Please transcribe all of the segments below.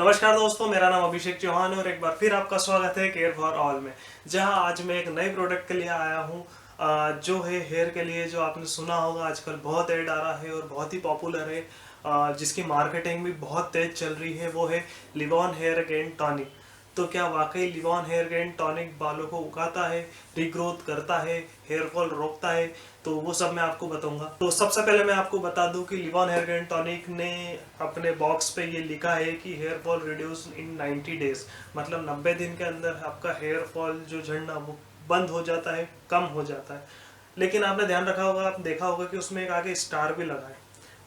नमस्कार दोस्तों, मेरा नाम अभिषेक चौहान है और एक बार फिर आपका स्वागत है केयर फॉर ऑल में। जहां आज मैं एक नए प्रोडक्ट के लिए आया हूं, जो है हेयर के लिए। जो आपने सुना होगा आजकल बहुत ऐड आ रहा है और बहुत ही पॉपुलर है, जिसकी मार्केटिंग भी बहुत तेज चल रही है। वो है लिवॉन हेयर गेन टॉनिक। तो क्या वाकई लिवॉन हेयर गेन टॉनिक बालों को उगाता है, रिग्रोथ करता है, हेयर फॉल रोकता है? तो वो सब मैं आपको बताऊंगा। तो सबसे पहले मैं आपको बता दूं कि लिवॉन हेयर गेन टॉनिक ने अपने बॉक्स पे ये लिखा है कि hair fall reduce in 90 days. मतलब 90 दिन के अंदर आपका हेयर फॉल जो झड़ना वो बंद हो जाता है, कम हो जाता है। लेकिन आपने ध्यान रखा होगा, आप देखा होगा कि उसमें एक आगे स्टार भी लगा है।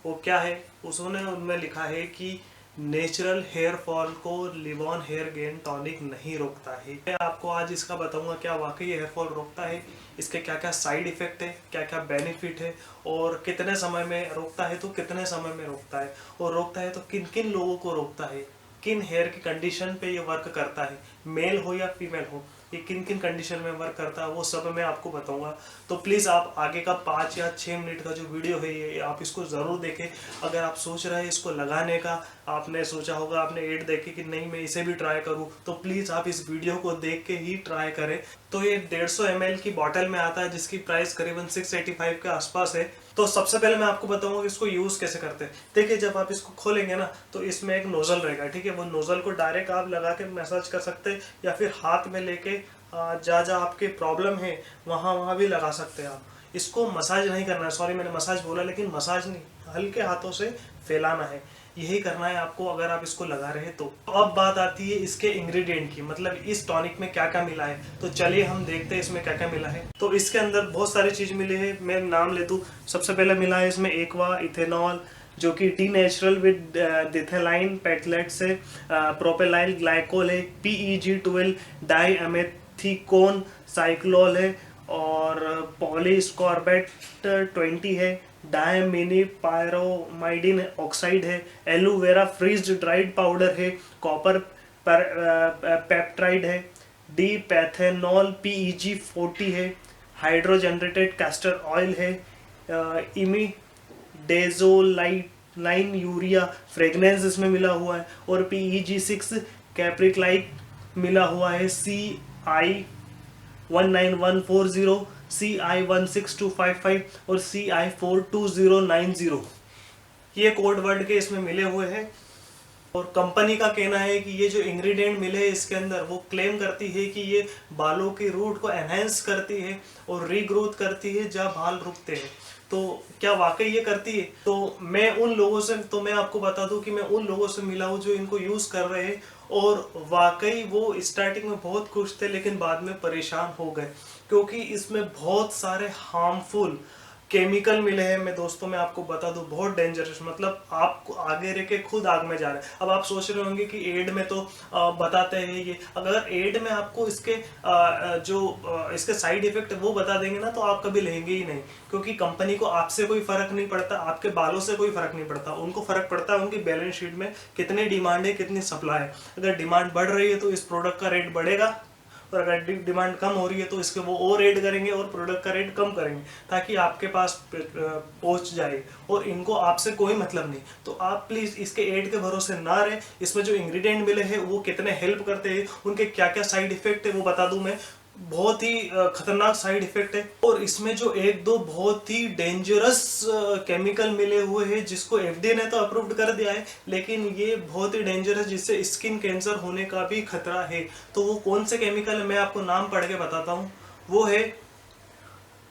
वो क्या है? उसने उनमें लिखा है कि नेचुरल हेयर फॉल को लिवॉन हेयर गेन टॉनिक नहीं रोकता है। मैं आपको आज इसका बताऊंगा क्या वाकई हेयर फॉल रोकता है, इसके क्या क्या साइड इफेक्ट है, क्या क्या बेनिफिट है, और कितने समय में रोकता है, तो कितने समय में रोकता है, और रोकता है तो किन किन लोगों को रोकता है, किन हेयर की कंडीशन पे ये वर्क करता है, मेल हो या फीमेल हो, ये किन किन कंडीशन में वर्क करता है, वो सब मैं आपको बताऊंगा। तो प्लीज़ आप आगे का 5 या 6 मिनट का जो वीडियो है ये आप इसको ज़रूर देखें। अगर आप सोच रहे हैं इसको लगाने का, आपने सोचा होगा, आपने एड देखे कि नहीं मैं इसे भी ट्राई करूं, तो प्लीज़ आप इस वीडियो को देख के ही ट्राई करें। तो ये 150 ml की बॉटल में आता है, जिसकी प्राइस करीबन 685 के आसपास है। तो सबसे पहले मैं आपको बताऊंगा कि इसको यूज़ कैसे करते हैं। देखिए, जब आप इसको खोलेंगे ना तो इसमें एक नोजल रहेगा, ठीक है। वो नोजल को डायरेक्ट आप लगा के मसाज कर सकते हैं, या फिर हाथ में लेके जहाँ जहाँ आपके प्रॉब्लम है वहाँ वहाँ भी लगा सकते हैं आप। इसको मसाज नहीं करना है, सॉरी मैंने मसाज बोला, लेकिन मसाज नहीं, हल्के हाथों से फैलाना है, यही करना है आपको अगर आप इसको लगा रहे हैं तो। अब बात आती है इसके इंग्रेडिएंट की, मतलब इस टॉनिक में क्या क्या मिला है। तो चलिए हम देखते हैं इसमें क्या क्या मिला है। तो इसके अंदर बहुत सारी चीज़ मिली है, मैं नाम ले दूँ। सबसे पहले मिला है इसमें एक्वा इथेनॉल, जो कि डी नेचुरल विद डिथेलाइन पेटलेट से, प्रोपेलाइल ग्लाइकोल है, PEG12 डाई एमेथिकोन साइक्लोल है, और पॉलीस्कॉर्बेट 20 है, डायमिनी पायरोमाइडिन ऑक्साइड है, एलोवेरा फ्रीज ड्राइड पाउडर है, कॉपर पेप्टाइड है, डी पैथेनॉल PEG40 है, हाइड्रोजनरेटेड कैस्टर ऑयल है, इमिडेजोलाइन यूरिया फ्रेगनेंस इसमें मिला हुआ है, और PEG6 कैप्रिक्लाइक मिला हुआ है, CI19140, CI16255 और CI42090, ये कोड वर्ड के इसमें मिले हुए हैं। और कंपनी का कहना है कि ये जो इंग्रेडिएंट मिले हैं इसके अंदर, वो क्लेम करती है कि ये बालों की रूट को एनहेंस करती है और रीग्रोथ करती है जहाँ बाल रुकते हैं। तो क्या वाकई ये करती है? तो मैं आपको बता दूं कि मैं उन लोगों से मिला हूँ जो इनको यूज़ कर रहे हैं, और वाकई वो स्टार्टिंग में बहुत खुश थे लेकिन बाद में परेशान हो गए, क्योंकि इसमें बहुत सारे हार्मफुल केमिकल मिले हैं। मैं आपको बता दूं, बहुत डेंजरस, मतलब आप आगे रह के खुद आग में जा रहे हैं। अब आप सोच रहे होंगे कि एड में तो बताते हैं ये, अगर एड में आपको इसके इसके साइड इफेक्ट वो बता देंगे ना, तो आप कभी लेंगे ही नहीं, क्योंकि कंपनी को आपसे कोई फर्क नहीं पड़ता, आपके बालों से कोई फर्क नहीं पड़ता। उनको फर्क पड़ता है उनकी बैलेंस शीट में कितनी डिमांड है, कितनी सप्लाई है। अगर डिमांड बढ़ रही है तो इस प्रोडक्ट का रेट बढ़ेगा, और अगर डिमांड कम हो रही है तो इसके वो और ऐड करेंगे और प्रोडक्ट का रेट कम करेंगे, ताकि आपके पास पहुंच जाए, और इनको आपसे कोई मतलब नहीं। तो आप प्लीज़ इसके ऐड के भरोसे ना रहे। इसमें जो इंग्रेडिएंट मिले हैं वो कितने हेल्प करते हैं, उनके क्या क्या साइड इफेक्ट है वो बता दूं मैं। बहुत ही खतरनाक साइड इफेक्ट है, और इसमें जो एक दो बहुत ही डेंजरस केमिकल मिले हुए हैं, जिसको FDA ने तो अप्रूव्ड कर दिया है, लेकिन ये बहुत ही डेंजरस, जिससे स्किन कैंसर होने का भी खतरा है। तो वो कौन से केमिकल है मैं आपको नाम पढ़ के बताता हूँ। वो है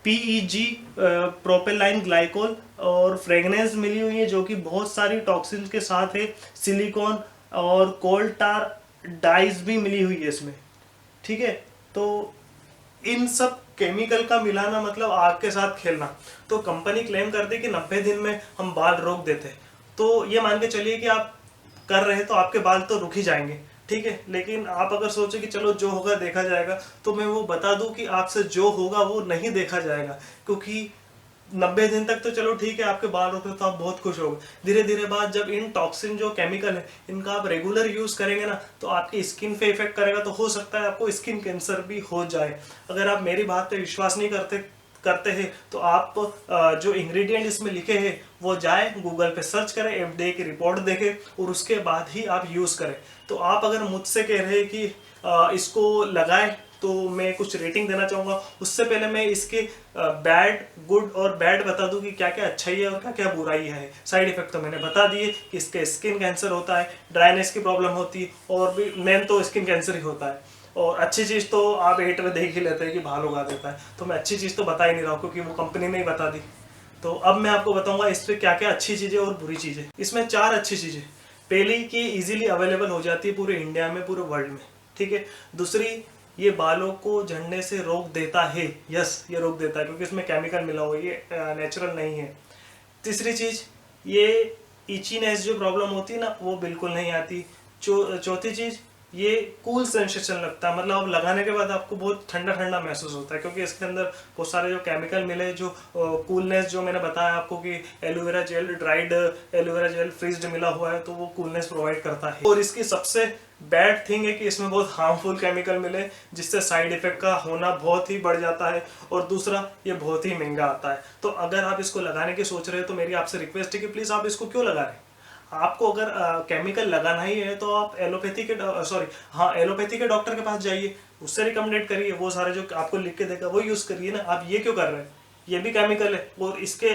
PEG प्रोपेलाइन ग्लाइकोल, और फ्रेगनेंस मिली हुई है जो कि बहुत सारी टॉक्सिन्स के साथ है, सिलिकॉन और कोल टार डाइज भी मिली हुई है इसमें, ठीक है। तो इन सब केमिकल का मिलाना मतलब आग के साथ खेलना। तो कंपनी क्लेम करती है कि 90 दिन में हम बाल रोक देते हैं। तो ये मान के चलिए कि आप कर रहे हैं तो आपके बाल तो रुक ही जाएंगे, ठीक है। लेकिन आप अगर सोचो कि चलो जो होगा देखा जाएगा, तो मैं वो बता दूं कि आपसे जो होगा वो नहीं देखा जाएगा, क्योंकि 90 दिन तक तो चलो ठीक है आपके बाल रुके तो आप बहुत खुश होगे। धीरे धीरे बाद जब इन टॉक्सिन जो केमिकल है इनका आप रेगुलर यूज करेंगे ना, तो आपकी स्किन पे इफेक्ट करेगा, तो हो सकता है आपको स्किन कैंसर भी हो जाए। अगर आप मेरी बात पे विश्वास नहीं करते हैं तो आप जो इंग्रेडिएंट इसमें लिखे हैं वो जाए गूगल पे सर्च करें, FDA की रिपोर्ट देखें और उसके बाद ही आप यूज़ करें। तो आप अगर मुझसे कह रहे हैं कि इसको लगाएं तो मैं कुछ रेटिंग देना चाहूँगा। उससे पहले मैं इसके बैड, गुड और बैड बता दूं कि क्या क्या अच्छाई है और क्या क्या बुराई है। साइड इफेक्ट तो मैंने बता दिए कि इसके स्किन कैंसर होता है, ड्राइनेस की प्रॉब्लम होती है और भी मेन तो स्किन कैंसर ही होता है। और अच्छी चीज़ तो आप एड में देख ही लेते हैं कि भाल उगा देता है, तो मैं अच्छी चीज़ तो बता ही नहीं रहा हूँ क्योंकि वो कंपनी ने ही बता दी। तो अब मैं आपको बताऊंगा इस पर क्या क्या अच्छी चीज़ें और बुरी चीज़ें। इसमें 4 अच्छी चीज़ें। पहली कि इजीली अवेलेबल हो जाती है पूरे इंडिया में, पूरे वर्ल्ड में, ठीक है। दूसरी, ये बालों को झड़ने से रोक देता है। यस, ये रोक देता है क्योंकि इसमें केमिकल मिला हुआ है, ये नेचुरल नहीं है। तीसरी चीज़, ये इचीनेस जो प्रॉब्लम होती है ना वो बिल्कुल नहीं आती। चौथी चीज़, ये कूल सेंसेशन लगता है, मतलब अब लगाने के बाद आपको बहुत ठंडा ठंडा महसूस होता है क्योंकि इसके अंदर बहुत सारे जो केमिकल मिले, जो कूलनेस जो मैंने बताया आपको कि aloe vera gel, dried aloe vera gel freezed मिला हुआ है तो वो कूलनेस प्रोवाइड करता है। और इसकी सबसे बैड थिंग है कि इसमें बहुत हार्मफुल केमिकल मिले जिससे साइड इफेक्ट का होना बहुत ही बढ़ जाता है। और दूसरा, ये बहुत ही महंगा आता है। तो अगर आप इसको लगाने की सोच रहे हैं तो मेरी आपसे रिक्वेस्ट है कि प्लीज़ आप इसको क्यों लगा रहे हैं। आपको अगर केमिकल लगाना ही है तो आप एलोपैथी के डॉक्टर के पास जाइए, उससे रिकमेंडेड करिए, वो सारे जो आपको लिख के देगा वो यूज़ करिए ना। आप ये क्यों कर रहे हैं, ये भी केमिकल है और इसके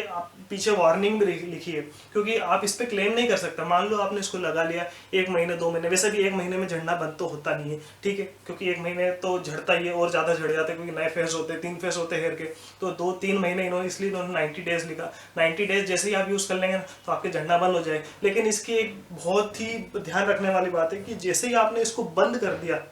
पीछे वार्निंग भी लिखी है क्योंकि आप इस पे क्लेम नहीं कर सकते। मान लो आपने इसको लगा लिया 1 महीने 2 महीने, वैसे भी 1 महीने में झड़ना बंद तो होता नहीं है, ठीक है, क्योंकि 1 महीने तो झड़ता ही है और ज़्यादा झड़ जाते हैं क्योंकि नए फेस होते हैं, 3 फेस होते हैं हेयर के। तो 2-3 महीने इन्होंने, इसलिए इन्होंने 90 डेज लिखा। 90 डेज जैसे ही आप यूज़ कर लेंगे तो आपके झड़ना बंद हो जाएगा। लेकिन इसकी एक बहुत ही ध्यान रखने वाली बात है कि जैसे ही आपने इसको बंद कर दिया,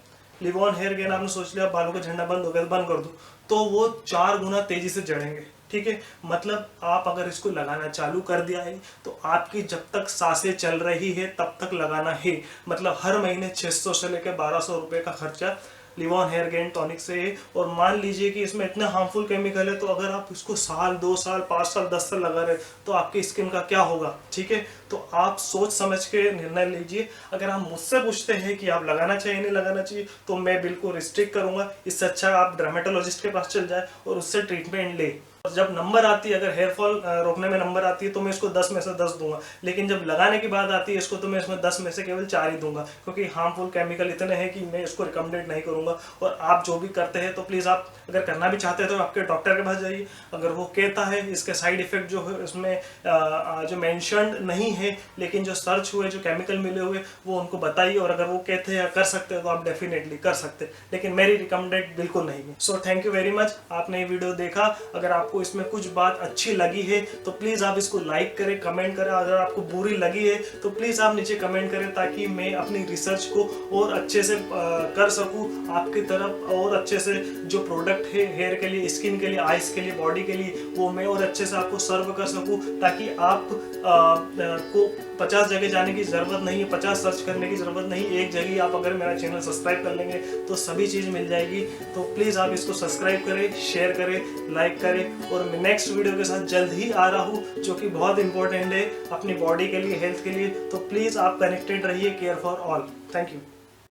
लिव ऑन हेयर गेन, आपने सोच लिया बालों का झड़ना बंद हो गया, बंद कर दो, तो वो 4 गुना तेजी से झड़ेंगे, ठीक है। मतलब आप अगर इसको लगाना चालू कर दिया है तो आपकी जब तक सांसें चल रही है तब तक लगाना है। मतलब हर महीने 600 से लेकर 1200 रुपये का खर्चा Livon hair gain tonic से है। और मान लीजिए कि इसमें इतना हार्मफुल केमिकल है तो अगर आप इसको साल, 2 साल, 5 साल, 10 साल लगा रहे तो आपकी स्किन का क्या होगा, ठीक है। तो आप सोच समझ के निर्णय लीजिए। अगर आप मुझसे पूछते हैं कि आप लगाना चाहिए नहीं लगाना चाहिए तो मैं बिल्कुल रिस्ट्रिक्ट करूंगा। इससे अच्छा आप डर्मेटोलॉजिस्ट के पास चल जाए और उससे ट्रीटमेंट ले। जब नंबर आती है, अगर हेयर फॉल रोकने में नंबर आती है तो मैं इसको 10 में से 10 दूंगा, लेकिन जब लगाने की बात आती है इसको तो मैं इसमें 10 में से केवल 4 ही दूंगा क्योंकि हार्मफुल केमिकल इतने हैं कि मैं इसको रिकमेंडेड नहीं करूंगा। और आप जो भी करते हैं तो प्लीज़ आप अगर करना भी चाहते हैं तो आपके डॉक्टर के पास जाइए। अगर वो कहता है इसके साइड इफेक्ट जो है इसमें जो मैंशनड नहीं है लेकिन जो सर्च हुए, जो केमिकल मिले हुए, वो उनको बताइए। और अगर वो कहते हैं कर सकते हैं तो आप डेफिनेटली कर सकते हैं, लेकिन मेरी रिकमेंडेड बिल्कुल नहीं है। So thank you very much, आपने ये वीडियो देखा। अगर आपको इसमें कुछ बात अच्छी लगी है तो प्लीज़ आप इसको लाइक करें, कमेंट करें। अगर आपको बुरी लगी है तो प्लीज़ आप नीचे कमेंट करें ताकि मैं अपनी रिसर्च को और अच्छे से कर सकूं आपकी तरफ, और अच्छे से जो प्रोडक्ट है हेयर के लिए, स्किन के लिए, आइज के लिए, बॉडी के लिए, वो मैं और अच्छे से आपको सर्व कर सकूं ताकि आप को 50 जगह जाने की ज़रूरत नहीं है, 50 सर्च करने की ज़रूरत नहीं। एक जगह आप अगर मेरा चैनल सब्सक्राइब कर लेंगे तो सभी चीज़ मिल जाएगी। तो प्लीज़ आप इसको सब्सक्राइब करें, शेयर करें, लाइक करें। और मैं नेक्स्ट वीडियो के साथ जल्द ही आ रहा हूँ जो कि बहुत इंपॉर्टेंट है अपनी बॉडी के लिए, हेल्थ के लिए। तो प्लीज़ आप कनेक्टेड रहिए। Care for all. Thank you.